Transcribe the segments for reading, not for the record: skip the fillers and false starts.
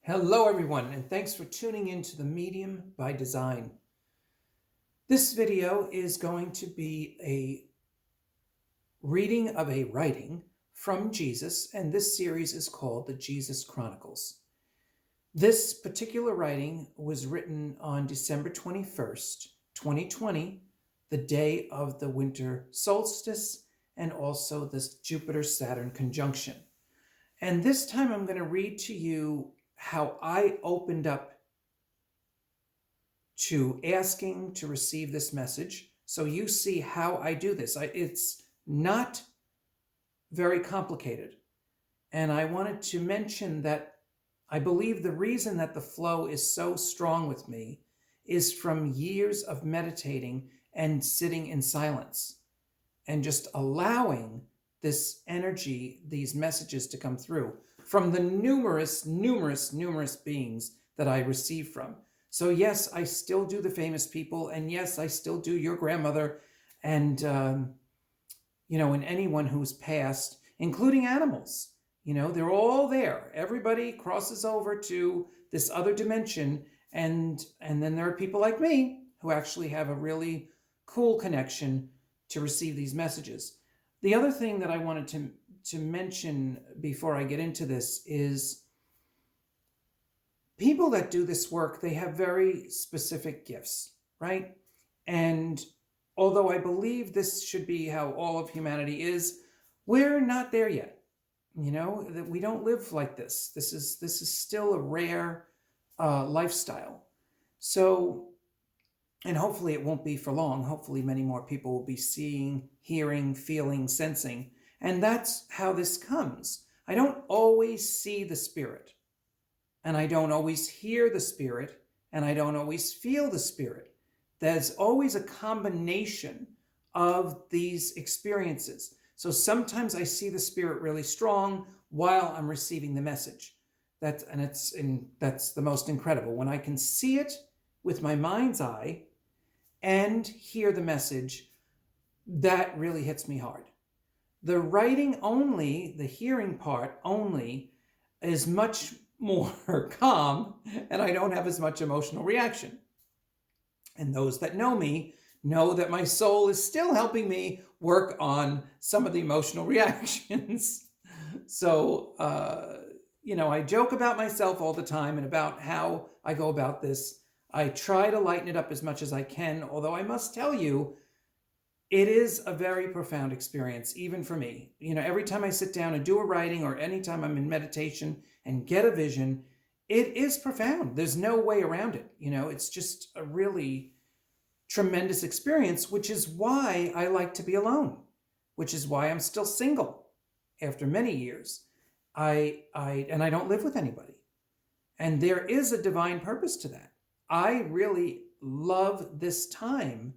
Hello everyone, and thanks for tuning in to the Medium by Design. This video is going to be a reading of a writing from Jesus, and this series is called the Jesus Chronicles. This particular writing was written on December 21st, 2020, the day of the winter solstice, and also this Jupiter-Saturn conjunction. And this time I'm going to read to you how I opened up to asking to receive this message. So you see how I do this. It's not very complicated. And I wanted to mention that I believe the reason that the flow is so strong with me is from years of meditating and sitting in silence and just allowing this energy, these messages to come through from the numerous beings that I receive from. So yes, I still do the famous people, and yes, I still do your grandmother, and and anyone who's passed, including animals. They're all there. Everybody crosses over to this other dimension, and then there are people like me who actually have a really cool connection to receive these messages. The other thing that I wanted to mention before I get into this is people that do this work, they have very specific gifts, right? And although I believe this should be how all of humanity is, we're not there yet. That we don't live like this. This is still a rare lifestyle. So, and hopefully it won't be for long. Hopefully many more people will be seeing, hearing, feeling, sensing. And that's how this comes. I don't always see the spirit, and I don't always hear the spirit, and I don't always feel the spirit. There's always a combination of these experiences. So sometimes I see the spirit really strong while I'm receiving the message. That's the most incredible. When I can see it with my mind's eye and hear the message, that really hits me hard. The writing only, the hearing part only, is much more calm, and I don't have as much emotional reaction. And those that know me know that my soul is still helping me work on some of the emotional reactions. So, I joke about myself all the time and about how I go about this. I try to lighten it up as much as I can, although I must tell you, it is a very profound experience, even for me. Every time I sit down and do a writing, or anytime I'm in meditation and get a vision, it is profound. There's no way around it. It's just a really tremendous experience, which is why I like to be alone, which is why I'm still single after many years. I don't live with anybody. And there is a divine purpose to that. I really love this time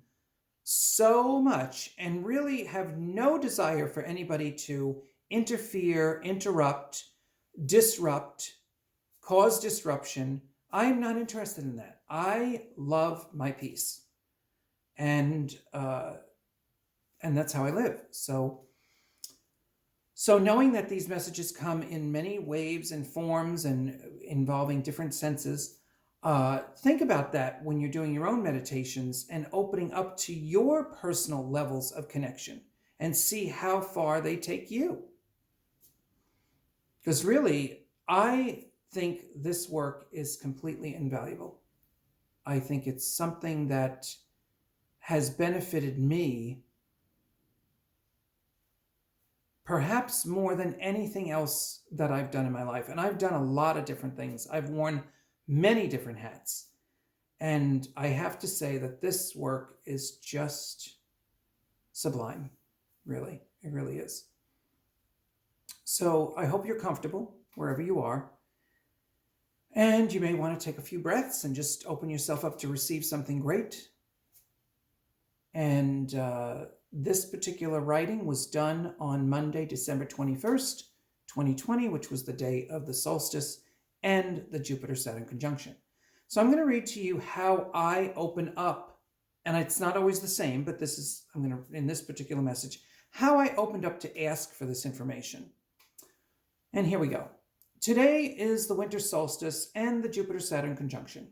so much and really have no desire for anybody to interfere, interrupt, disrupt, cause disruption. I'm not interested in that. I love my peace. And that's how I live. So knowing that these messages come in many waves and forms and involving different senses, think about that when you're doing your own meditations and opening up to your personal levels of connection, and see how far they take you. Because really, I think this work is completely invaluable. I think it's something that has benefited me perhaps more than anything else that I've done in my life. And I've done a lot of different things. I've worn many different hats. And I have to say that this work is just sublime, really. It really is. So I hope you're comfortable wherever you are. And you may want to take a few breaths and just open yourself up to receive something great. And this particular writing was done on Monday, December 21st, 2020, which was the day of the solstice and the Jupiter-Saturn conjunction. So I'm going to read to you how I open up, and it's not always the same, but in this particular message, how I opened up to ask for this information. And here we go. Today is the winter solstice and the Jupiter-Saturn conjunction.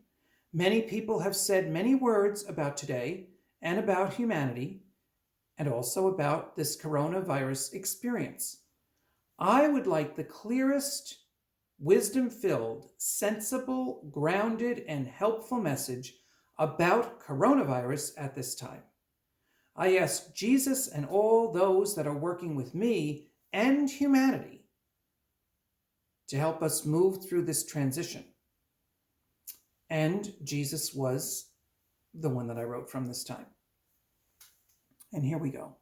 Many people have said many words about today and about humanity and also about this coronavirus experience. I would like the clearest, wisdom-filled, sensible, grounded, and helpful message about coronavirus at this time. I ask Jesus and all those that are working with me and humanity to help us move through this transition. And Jesus was the one that I wrote from this time. And here we go.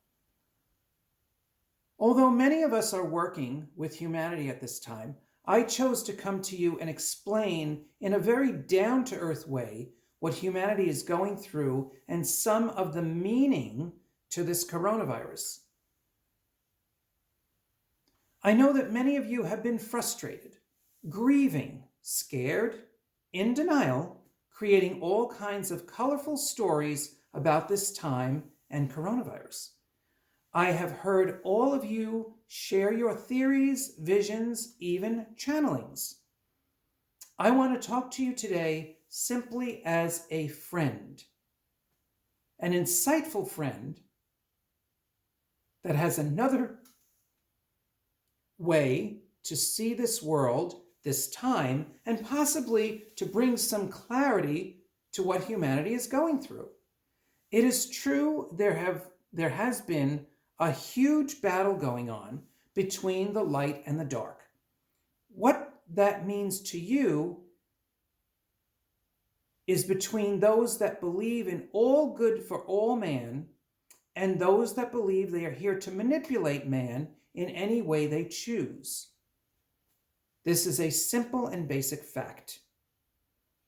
Although many of us are working with humanity at this time, I chose to come to you and explain in a very down-to-earth way what humanity is going through and some of the meaning to this coronavirus. I know that many of you have been frustrated, grieving, scared, in denial, creating all kinds of colorful stories about this time and coronavirus. I have heard all of you share your theories, visions, even channelings. I want to talk to you today simply as a friend, an insightful friend that has another way to see this world, this time, and possibly to bring some clarity to what humanity is going through. It is true there has been a huge battle going on between the light and the dark. What that means to you is between those that believe in all good for all man and those that believe they are here to manipulate man in any way they choose. This is a simple and basic fact.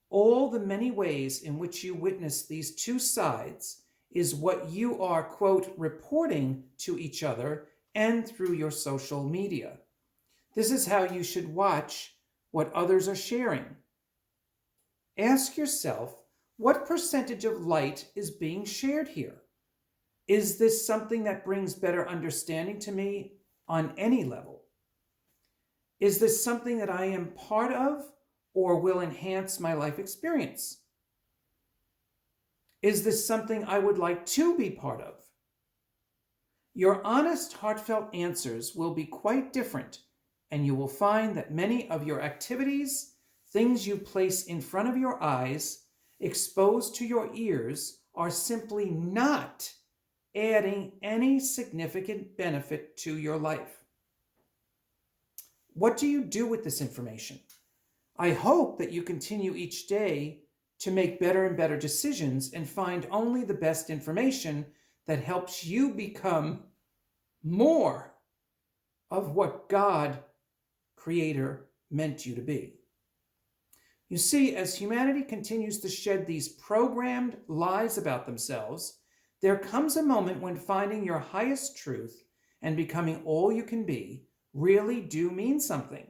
All the many ways in which you witness these two sides is what you are, quote, reporting to each other and through your social media. This is how you should watch what others are sharing. Ask yourself, what percentage of light is being shared here? Is this something that brings better understanding to me on any level? Is this something that I am part of or will enhance my life experience? Is this something I would like to be part of? Your honest, heartfelt answers will be quite different, and you will find that many of your activities, things you place in front of your eyes, exposed to your ears, are simply not adding any significant benefit to your life. What do you do with this information? I hope that you continue each day to make better and better decisions and find only the best information that helps you become more of what God, Creator, meant you to be. You see, as humanity continues to shed these programmed lies about themselves, there comes a moment when finding your highest truth and becoming all you can be really do mean something.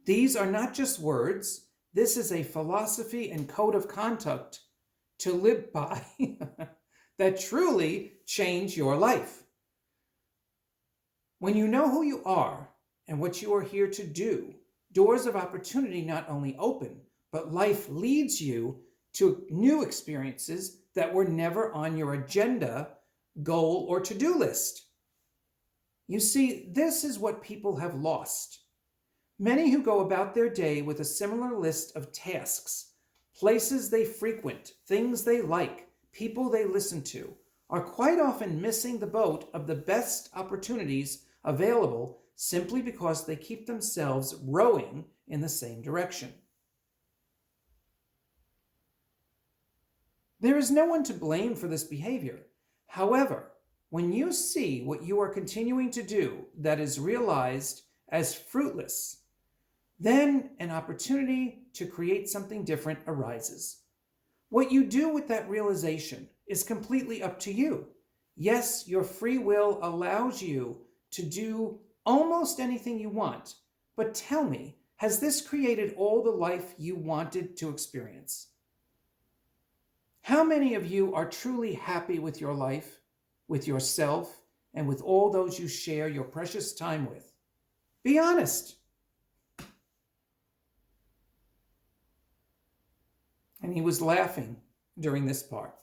These are not just words. This is a philosophy and code of conduct to live by that truly change your life. When you know who you are and what you are here to do, doors of opportunity not only open, but life leads you to new experiences that were never on your agenda, goal, or to-do list. You see, this is what people have lost. Many who go about their day with a similar list of tasks, places they frequent, things they like, people they listen to, are quite often missing the boat of the best opportunities available simply because they keep themselves rowing in the same direction. There is no one to blame for this behavior. However, when you see what you are continuing to do that is realized as fruitless, then an opportunity to create something different arises. What you do with that realization is completely up to you. Yes, your free will allows you to do almost anything you want, but tell me, has this created all the life you wanted to experience? How many of you are truly happy with your life, with yourself, and with all those you share your precious time with? Be honest. And he was laughing during this part.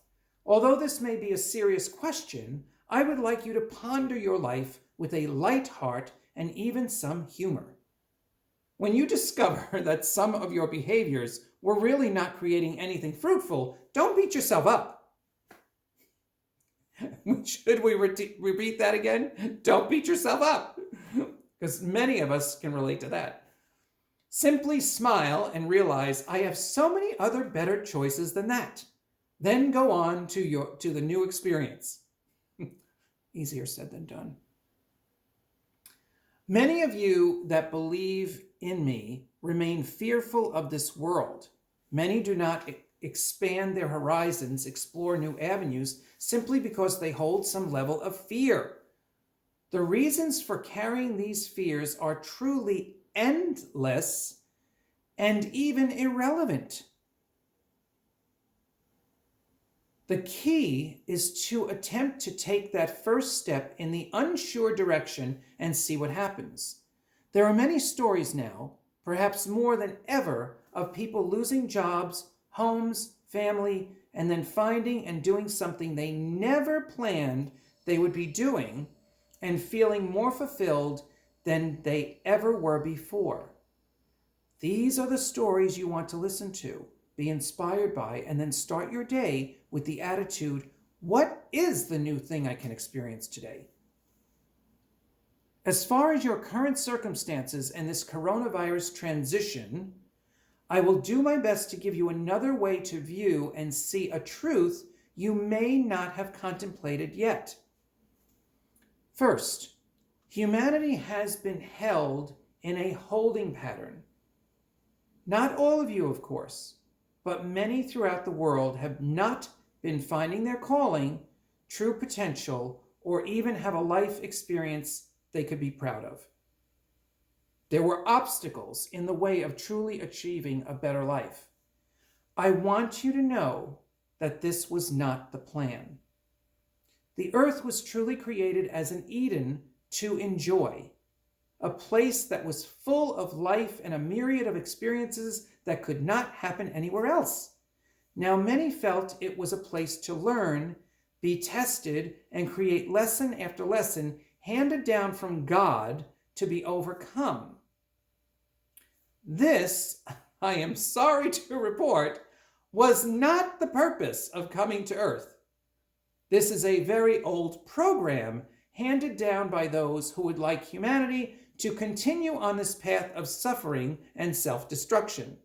Although this may be a serious question, I would like you to ponder your life with a light heart and even some humor. When you discover that some of your behaviors were really not creating anything fruitful, don't beat yourself up. Should we repeat that again? Don't beat yourself up, because many of us can relate to that. Simply smile and realize I have so many other better choices than that. Then go on to the new experience. Easier said than done. Many of you that believe in me remain fearful of this world. Many do not expand their horizons, explore new avenues, simply because they hold some level of fear. The reasons for carrying these fears are truly endless and even irrelevant. The key is to attempt to take that first step in the unsure direction and see what happens. There are many stories now, perhaps more than ever, of people losing jobs, homes, family, and then finding and doing something they never planned they would be doing and feeling more fulfilled than they ever were before. These are the stories you want to listen to, be inspired by, and then start your day with the attitude, what is the new thing I can experience today? As far as your current circumstances and this coronavirus transition, I will do my best to give you another way to view and see a truth you may not have contemplated yet. First, humanity has been held in a holding pattern. Not all of you, of course, but many throughout the world have not been finding their calling, true potential, or even have a life experience they could be proud of. There were obstacles in the way of truly achieving a better life. I want you to know that this was not the plan. The earth was truly created as an Eden to enjoy, a place that was full of life and a myriad of experiences that could not happen anywhere else. Now, many felt it was a place to learn, be tested, and create lesson after lesson handed down from God to be overcome. This, I am sorry to report, was not the purpose of coming to earth. This is a very old program handed down by those who would like humanity to continue on this path of suffering and self-destruction.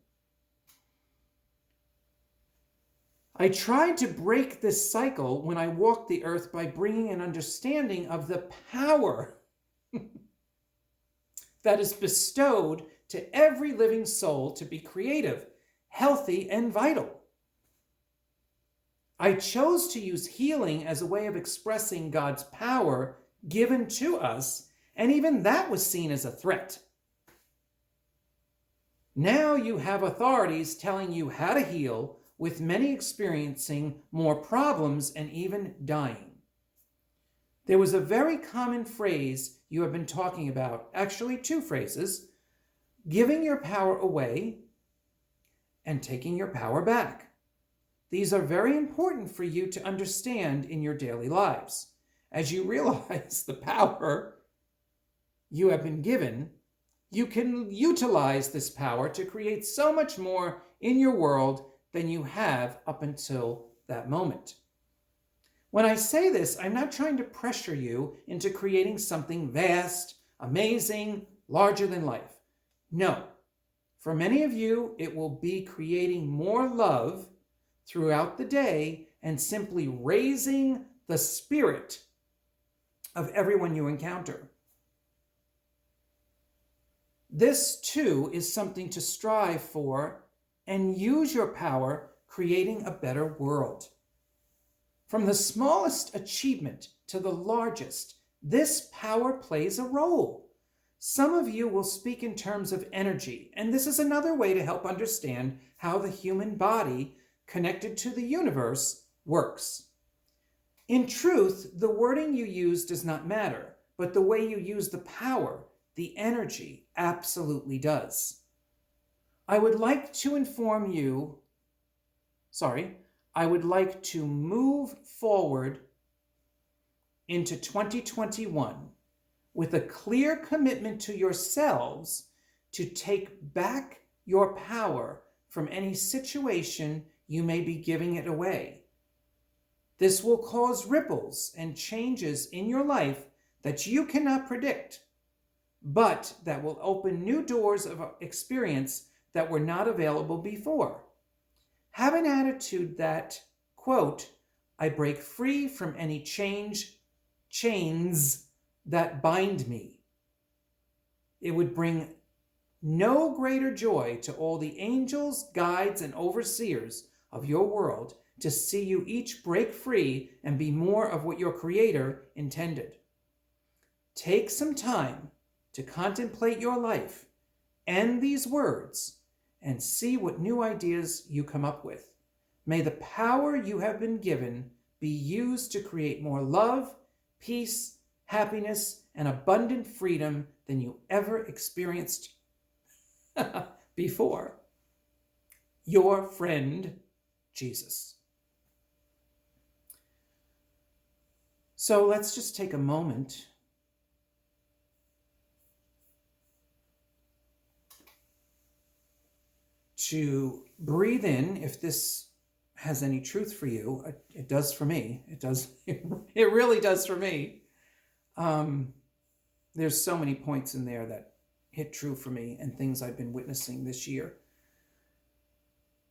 I tried to break this cycle when I walked the earth by bringing an understanding of the power that is bestowed to every living soul to be creative, healthy, and vital. I chose to use healing as a way of expressing God's power given to us, and even that was seen as a threat. Now you have authorities telling you how to heal, with many experiencing more problems and even dying. There was a very common phrase you have been talking about, actually two phrases, giving your power away and taking your power back. These are very important for you to understand in your daily lives. As you realize the power you have been given, you can utilize this power to create so much more in your world than you have up until that moment. When I say this, I'm not trying to pressure you into creating something vast, amazing, larger than life. No. For many of you, it will be creating more love throughout the day and simply raising the spirit of everyone you encounter. This, too, is something to strive for and use your power creating a better world. From the smallest achievement to the largest, this power plays a role. Some of you will speak in terms of energy, and this is another way to help understand how the human body connected to the universe works. In truth, the wording you use does not matter, but the way you use the power, the energy, absolutely does. I would like to inform you I would like to move forward into 2021 with a clear commitment to yourselves to take back your power from any situation you may be giving it away. This will cause ripples and changes in your life that you cannot predict, but that will open new doors of experience that were not available before. Have an attitude that, quote, I break free from any chains that bind me. It would bring no greater joy to all the angels, guides, and overseers of your world to see you each break free and be more of what your Creator intended. Take some time to contemplate your life and these words and see what new ideas you come up with. May the power you have been given be used to create more love, peace, happiness, and abundant freedom than you ever experienced before. Your friend, Jesus. So let's just take a moment to breathe in. If this has any truth for you, it does for me. It does. It really does for me. There's so many points in there that hit true for me and things I've been witnessing this year.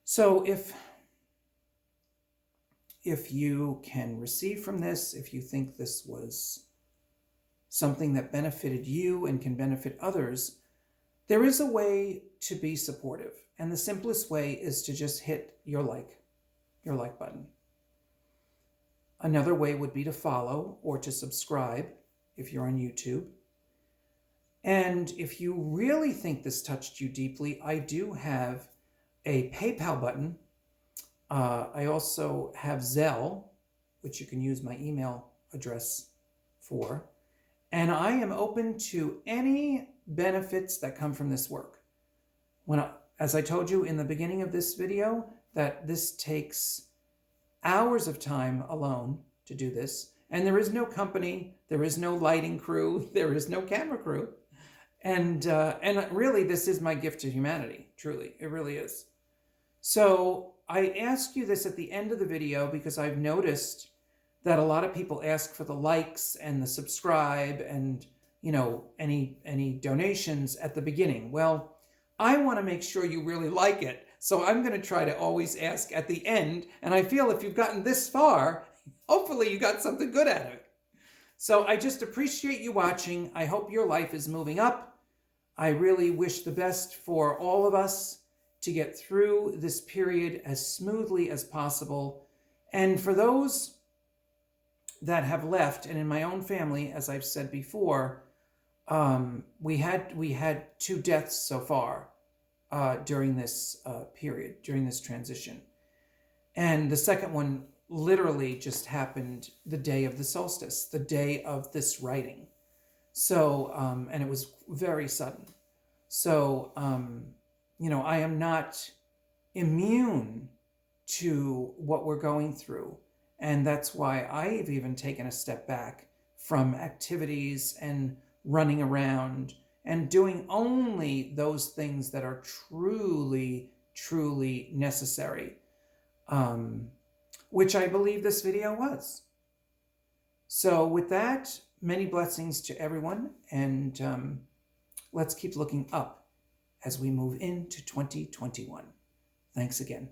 So if you can receive from this, if you think this was something that benefited you and can benefit others, there is a way to be supportive. And the simplest way is to just hit your like button. Another way would be to follow or to subscribe if you're on YouTube. And if you really think this touched you deeply, I do have a PayPal button. I also have Zelle, which you can use my email address for. And I am open to any benefits that come from this work. As I told you in the beginning of this video, that this takes hours of time alone to do this. And there is no company, there is no lighting crew, there is no camera crew. And really, this is my gift to humanity, truly. It really is. So I ask you this at the end of the video because I've noticed that a lot of people ask for the likes and the subscribe and, any donations at the beginning. Well, I want to make sure you really like it. So I'm going to try to always ask at the end. And I feel if you've gotten this far, hopefully you got something good out of it. So I just appreciate you watching. I hope your life is moving up. I really wish the best for all of us to get through this period as smoothly as possible. And for those that have left, and in my own family, as I've said before, we had 2 deaths so far during this period, during this transition. And the second one literally just happened the day of the solstice, the day of this writing. So, and it was very sudden. So, I am not immune to what we're going through. And that's why I've even taken a step back from activities and running around and doing only those things that are truly, truly necessary, which I believe this video was. So with that, many blessings to everyone, and let's keep looking up as we move into 2021. Thanks again.